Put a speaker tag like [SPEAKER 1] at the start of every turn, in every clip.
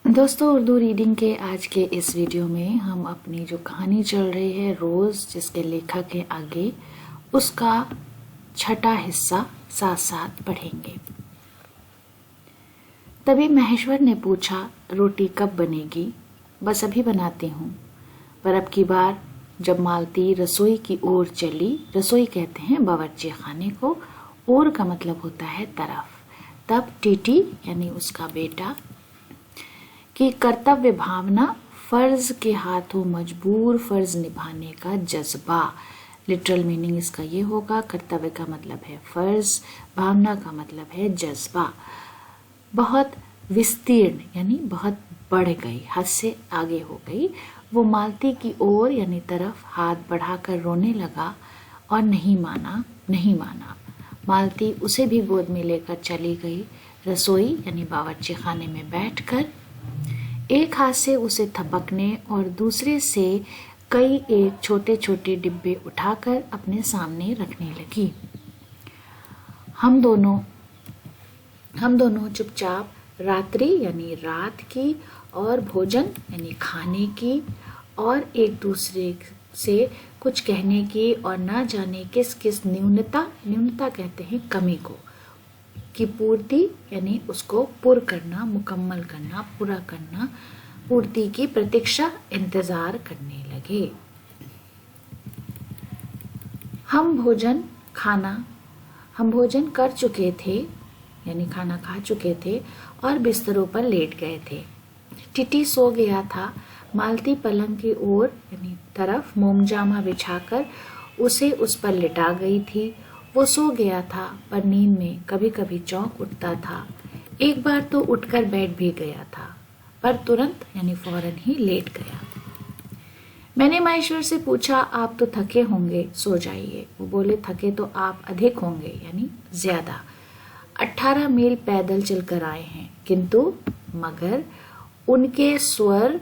[SPEAKER 1] दोस्तों, उर्दू रीडिंग के आज के इस वीडियो में हम अपनी जो कहानी चल रही है रोज़, जिसके लेखक है आगे, उसका छठा हिस्सा साथ साथ पढ़ेंगे। तभी महेश्वर ने पूछा, रोटी कब बनेगी? बस अभी बनाती हूँ। पर अब की बार जब मालती रसोई की ओर चली, रसोई कहते हैं बावर्ची खाने को, ओर का मतलब होता है तरफ, तब टीटी यानी उसका बेटा कि कर्तव्य भावना, फर्ज के हाथों मजबूर फर्ज निभाने का जज्बा। लिटरल मीनिंग इसका ये होगा, कर्तव्य का मतलब है फर्ज, भावना का मतलब है जज्बा। बहुत विस्तीर्ण यानी बहुत बढ़ गई, हद से आगे हो गई। वो मालती की ओर यानी तरफ हाथ बढ़ाकर रोने लगा और नहीं माना, नहीं माना। मालती उसे भी गोद में लेकर चली गई। रसोई यानी बावर्ची खाने में बैठकर एक हाथ से उसे थपकने और दूसरे से कई एक छोटे छोटे डिब्बे उठाकर अपने सामने रखने लगी। हम दोनों चुपचाप रात्रि यानी रात की और भोजन यानी खाने की और एक दूसरे से कुछ कहने की और ना जाने किस किस न्यूनता कहते हैं कमी की पूर्ति यानी उसको पूर्ण करना, मुकम्मल करना, पूरा करना, पूर्ति की प्रतीक्षा, इंतजार करने लगे। हम भोजन कर चुके थे यानी खाना खा चुके थे और बिस्तरों पर लेट गए थे। टिटी सो गया था। मालती पलंग की ओर यानी तरफ मोमजामा बिछाकर उसे उस पर लिटा गई थी। वो सो गया था, पर नींद में कभी कभी चौंक उठता था। एक बार तो उठकर बैठ भी गया था, पर तुरंत यानी फौरन ही लेट गया। मैंने महेश्वर से पूछा, आप तो थके होंगे, सो जाइए। वो बोले, थके तो आप अधिक होंगे यानी ज्यादा। 18 मील पैदल चलकर आए हैं। किंतु मगर उनके स्वर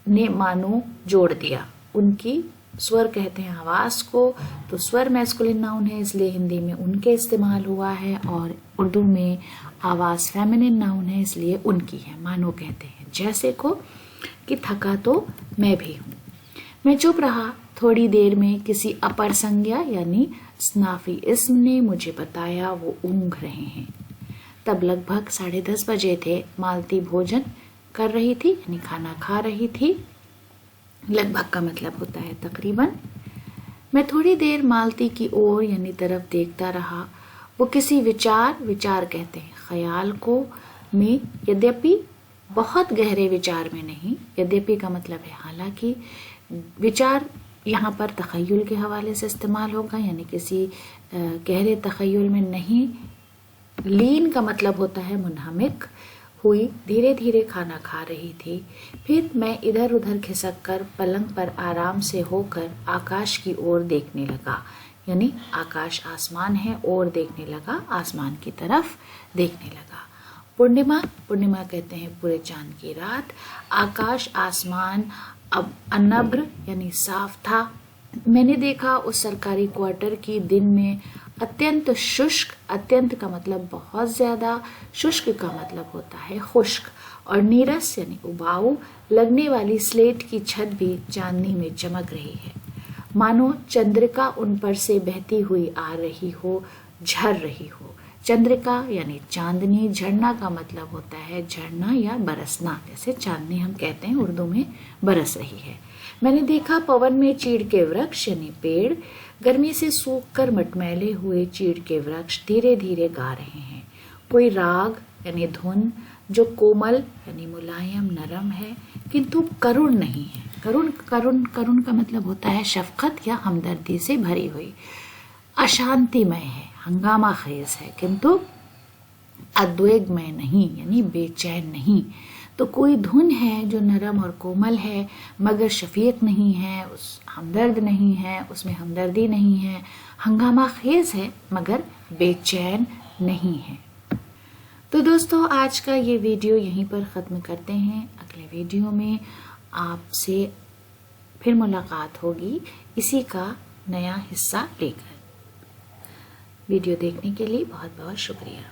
[SPEAKER 1] ने मानो जोड़ दिया। उनकी स्वर कहते हैं आवाज को, तो स्वर मैस्कुलिन नाउन है, इसलिए हिंदी में उनके इस्तेमाल हुआ है, और उर्दू में आवाज फेमिनिन नाउन है, इसलिए उनकी है। मानो कहते हैं जैसे को कि थका तो मैं भी हूं। मैं चुप रहा। थोड़ी देर में किसी अपर संज्ञा यानी स्नाफी इस्म ने मुझे बताया वो ऊँघ रहे हैं। तब लगभग 10:30 बजे थे। मालती भोजन कर रही थी यानी खाना खा रही थी। लगभग का मतलब होता है तकरीबन। मैं थोड़ी देर मालती की ओर यानी तरफ देखता रहा। वो किसी विचार कहते हैं ख्याल को में, यद्यपि बहुत गहरे विचार में नहीं। यद्यपि का मतलब है हालांकि। विचार यहाँ पर तखय्युल के हवाले से इस्तेमाल होगा, यानी किसी गहरे तखय्युल में नहीं। लीन का मतलब होता है मुनहमिक हुई। धीरे धीरे खाना खा रही थी। फिर मैं इधर उधर खिसक कर पलंग पर आराम से होकर आकाश की ओर देखने लगा, यानी आकाश आसमान है, और देखने लगा, आसमान की तरफ देखने लगा। पूर्णिमा कहते हैं पूरे चांद की रात। आकाश आसमान अब अनब्र यानी साफ था। मैंने देखा उस सरकारी क्वार्टर की दिन में अत्यंत शुष्क, अत्यंत का मतलब बहुत ज्यादा, शुष्क का मतलब होता है खुश्क, और नीरस यानी उबाऊ लगने वाली स्लेट की छत भी चांदनी में चमक रही है, मानो चंद्रिका उन पर से बहती हुई आ रही हो, झर रही हो। चंद्रिका यानी चांदनी, झरना का मतलब होता है झरना या बरसना, जैसे चांदनी हम कहते हैं उर्दू में बरस रही है। मैंने देखा पवन में चीड़ के वृक्ष यानी पेड़, गर्मी से सूख कर मटमैले हुए चीड़ के वृक्ष धीरे धीरे गा रहे हैं कोई राग यानी धुन, जो कोमल यानी मुलायम नरम है, किंतु करुण नहीं है। करुण का मतलब होता है शफकत या हमदर्दी से भरी हुई। अशांतिमय है, हंगामा खेज है, किंतु उद्वेगमय नहीं यानी बेचैन नहीं। तो कोई धुन है जो नरम और कोमल है, मगर शफीक नहीं है, उस हमदर्द नहीं है, उसमें हमदर्दी नहीं है। हंगामा खेज है मगर बेचैन नहीं है। तो दोस्तों, आज का ये वीडियो यहीं पर ख़त्म करते हैं। अगले वीडियो में आपसे फिर मुलाकात होगी इसी का नया हिस्सा लेकर। वीडियो देखने के लिए बहुत बहुत शुक्रिया।